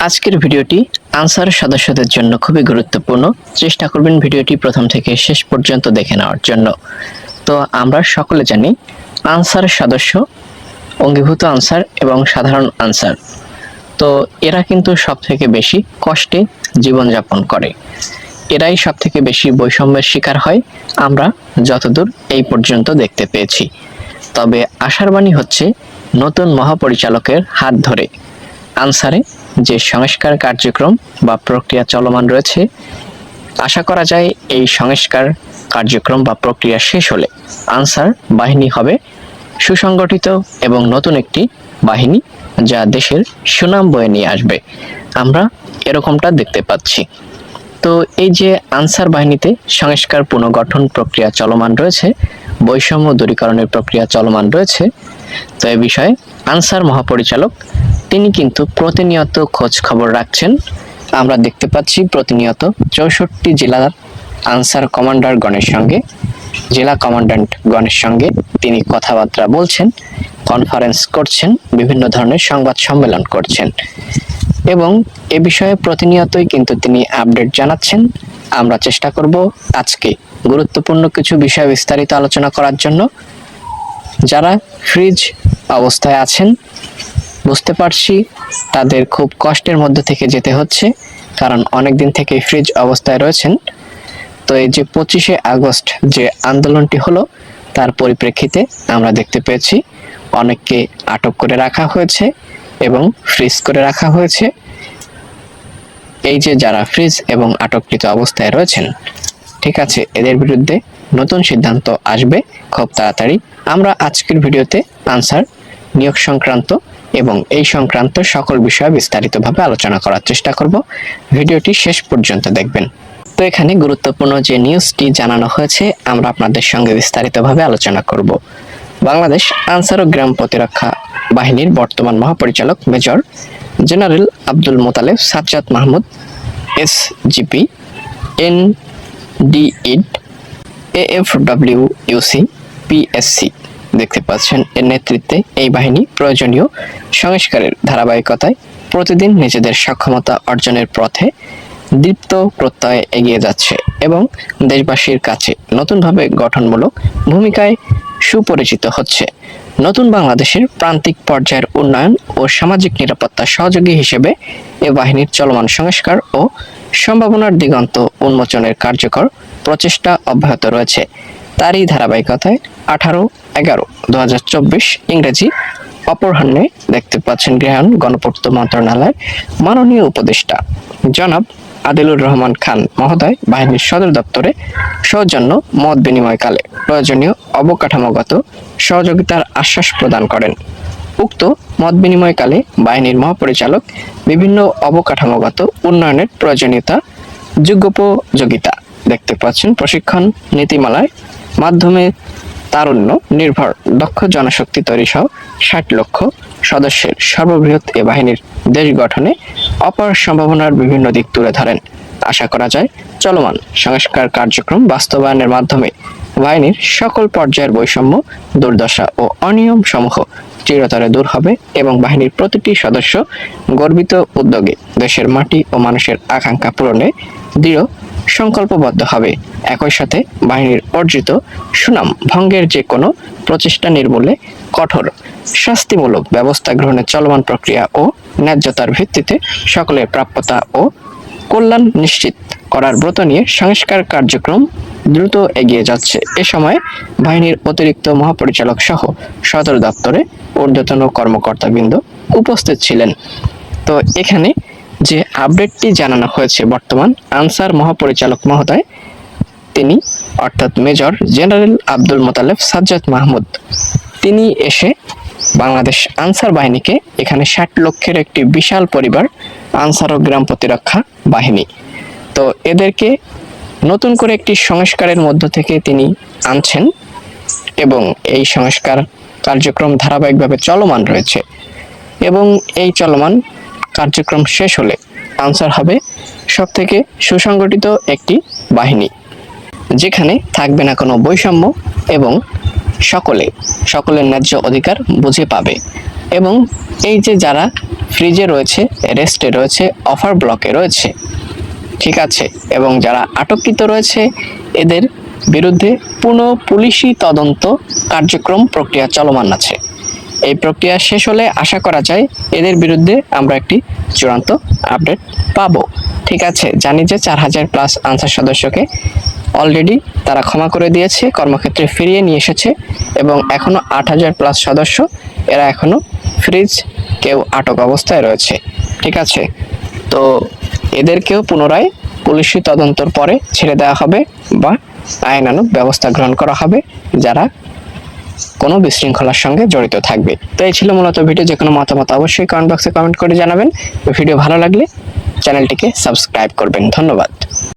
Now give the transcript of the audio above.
আজকের ভিডিওটি আনসার সদস্যদের জন্য খুবই গুরুত্বপূর্ণ। চেষ্টা করবেন ভিডিওটি প্রথম থেকে শেষ পর্যন্ত দেখে নেওয়ার জন্য। তো আমরা সকলে জানি আনসার সদস্য, অঙ্গীভূত আনসার এবং সাধারণ আনসার, তো এরা কিন্তু সব থেকে বেশি কষ্টে জীবনযাপন করে। এরাই সব থেকে বেশি বৈষম্যের শিকার হয়, আমরা যতদূর এই পর্যন্ত দেখতে পেয়েছি। তবে আশার বাণী হচ্ছে নতুন মহাপরিচালকের হাত ধরে আনসারে যে সংস্কার কার্যক্রম বা প্রক্রিয়া চলমান রয়েছে, আশা করা যায় এই সংস্কার কার্যক্রম বা প্রক্রিয়া শেষ হলে আনসার বাহিনী হবে সুসংগঠিত এবং নতুন একটি বাহিনী, যা দেশের সুনাম বয়ে নিয়ে আসবে। আমরা এরকমটা দেখতে পাচ্ছি। তো এই যে আনসার বাহিনীতে সংস্কার পুনর্গঠন প্রক্রিয়া চলমান রয়েছে, বৈষম্য দূরীকরণের প্রক্রিয়া চলমান রয়েছে, তো এ বিষয়ে আনসার মহাপরিচালক তিনি কিন্তু প্রতিনিয়ত খোঁজ খবর রাখছেন। আমরা দেখতে পাচ্ছি প্রতিনিয়ত 64 জেলার আনসার কমান্ডারগণের সঙ্গে, জেলা কমান্ড্যান্ট গণের সঙ্গে তিনি কথাবার্তা বলছেন, কনফারেন্স করছেন, বিভিন্ন ধরনের সংবাদ সম্মেলন করছেন এবং এ বিষয়ে প্রতিনিয়তই কিন্তু তিনি আপডেট জানাচ্ছেন। আমরা চেষ্টা করব আজকে গুরুত্বপূর্ণ কিছু বিষয় বিস্তারিত আলোচনা করার জন্য। যারা ফ্রিজ অবস্থায় আছেন, বুঝতে পারছি তাদের খুব কষ্টের মধ্যে থেকে যেতে হচ্ছে, কারণ অনেকদিন থেকে ফ্রিজ অবস্থায় রয়েছেন। তো এই যে 25শে আগস্ট যে আন্দোলনটি হলো, তার পরিপ্রেক্ষিতে আমরা দেখতে পেয়েছি অনেককে আটক করে রাখা হয়েছে এবং ফ্রিজ করে রাখা হয়েছে। এই যে যারা ফ্রিজ এবং আটককৃত অবস্থায় রয়েছেন, ঠিক আছে, এদের বিরুদ্ধে নতুন সিদ্ধান্ত আসবে খুব তাড়াতাড়ি। আমরা আজকের ভিডিওতে আনসার নিয়োগ সংক্রান্ত এবং এই সংক্রান্ত সকল বিষয়ে বিস্তারিতভাবে আলোচনা করার চেষ্টা করব। ভিডিওটি শেষ পর্যন্ত দেখবেন। তো এখানে গুরুত্বপূর্ণ যে নিউজটি জানানো হয়েছে, আমরা আপনাদের সঙ্গে বিস্তারিতভাবে আলোচনা করব। বাংলাদেশ আনসার ও গ্রাম প্রতিরক্ষা বাহিনীর বর্তমান মহাপরিচালক major general Abdul Motaleb Sajjad Mahmud SGP এনডিইড এএফডব্লিউইউসি পিএসসি দেখতে পাচ্ছেন, এর নেতৃত্বে এই বাহিনী প্রয়োজনীয় সংস্কারের ধারাবাহিকতায় প্রতিদিন নিজেদের সক্ষমতা অর্জনের পথে দীপ্ত প্রত্যয়ে এগিয়ে যাচ্ছে এবং দেশবাসীর কাছে নতুনভাবে গঠনমূলক ভূমিকায় সুপরিচিত হচ্ছে। নতুন বাংলাদেশের প্রান্তিক পর্যায়ের উন্নয়ন ও সামাজিক নিরাপত্তা সহযোগী হিসেবে এ বাহিনীর চলমান সংস্কার ও সম্ভাবনার দিগন্ত উন্মোচনের কার্যকর প্রচেষ্টা অব্যাহত রয়েছে। তারই ধারাবাহিকতায় 18/11/2024 ইংরেজি অপরাহ্নে দেখতে পাচ্ছেন গৃহায়ন গণপূর্ত মন্ত্রণালয়ের মাননীয় উপদেষ্টা জনাব আদিলুর রহমান খান মহোদয় বাহিনীর সদর দপ্তরে সৌজন্য মত বিনিময়কালে প্রয়োজনীয় অবকাঠামোগত সহযোগিতার আশ্বাস প্রদান করেন। উক্ত মত বিনিময়কালে বাহিনীর মহাপরিচালক বিভিন্ন অবকাঠামোগত উন্নয়নের প্রয়োজনীয়তা, যোগ্যোপযোগিতা দেখতে পাচ্ছেন, প্রশিক্ষণ নীতিমালার মাধ্যমে তারুণ্য নির্ভর দক্ষ জনশক্তি তৈরি সহ 60 লক্ষ সদস্যের সর্ববৃহৎ এ বাহিনীর দেশ গঠনে অপার সম্ভাবনার বিভিন্ন দিক তুলে ধরেন। আশা করা যায় চলমান সংস্কার কার্যক্রম বাস্তবায়নের মাধ্যমে বাহিনীর সকল পর্যায়ের বৈষম্য, দুর্দশা ও অনিয়ম সমূহ চিরতরে দূর হবে এবং বাহিনীর প্রতিটি সদস্য গর্বিত উদ্যোগে দেশের মাটি ও মানুষের আকাঙ্ক্ষা পূরণে দৃঢ় সংকল্পবদ্ধ হবে। একই সাথে বাহিনীর অর্জিত সুনাম ভঙ্গের যে কোনো প্রচেষ্টা নির্মূলে কঠোর শাস্তিমূলক ব্যবস্থা গ্রহণের চলমান প্রক্রিয়া ও ন্যায্যতার ভিত্তিতে সকলের প্রাপ্যতা ও কল্যাণ নিশ্চিত করার ব্রত নিয়ে সংস্কার কার্যক্রম দ্রুত এগিয়ে যাচ্ছে। এ সময় বাহিনীর অতিরিক্ত মহাপরিচালক সহ সদর দপ্তরে ঊর্ধ্বতন কর্মকর্তাবৃন্দ উপস্থিত ছিলেন। তো এখানে যে আপডেটটি জানানো হয়েছে, বর্তমান আনসার মহাপরিচালক মহোদয় তিনি অর্থাৎ মেজর জেনারেল আব্দুল মোতালেব সাজ্জাদ মাহমুদ, তিনি এসে বাংলাদেশ আনসার বাহিনীকে, এখানে 60 লক্ষের একটি বিশাল পরিবার আনসার ও গ্রাম প্রতিরক্ষা বাহিনী, তো এদেরকে নতুন করে একটি সংস্কারের মধ্য থেকে তিনি আনছেন এবং এই সংস্কার কার্যক্রম ধারাবাহিকভাবে চলমান রয়েছে এবং এই চলমান কার্যক্রম শেষ হলে আনসার হবে সব থেকে সুসংগঠিত একটি বাহিনী, যেখানে থাকবে না কোনো বৈষম্য এবং সকলের ন্যায্য অধিকার বুঝে পাবে। এবং এই যে যারা ফ্রিজে রয়েছে, রেস্টে রয়েছে, অফার ব্লকে রয়েছে, ঠিক আছে, এবং যারা আটককৃত রয়েছে এদের বিরুদ্ধে পুলিশি তদন্ত কার্যক্রম প্রক্রিয়া চলমান আছে। এই প্রক্রিয়া শেষ হলে আশা করা যায় এদের বিরুদ্ধে আমরা একটি চূড়ান্ত আপডেট পাবো। ঠিক আছে, জানি যে 4000+ আনসার সদস্যকে অলরেডি তারা ক্ষমা করে দিয়েছে, কর্মক্ষেত্রে ফিরিয়ে নিয়ে এসেছে, এবং এখনো 8000+ সদস্য এরা এখনো ফ্রিজ কেউ আটক অবস্থায় রয়েছে। ঠিক আছে, তো এদেরকেও পুনরায় পুলিশি তদন্তর পরে ছেড়ে দেওয়া হবে বা আইনানুগ ব্যবস্থা গ্রহণ করা হবে যারা কোনো বিশৃঙ্খলার সঙ্গে জড়িত থাকবে। তো এই ছিল মূলত ভিডিও। যে কোনো মতামত অবশ্যই কমেন্ট বক্সে কমেন্ট করে জানাবেন। ভিডিও ভালো লাগলে চ্যানেলটিকে সাবস্ক্রাইব করবেন। ধন্যবাদ।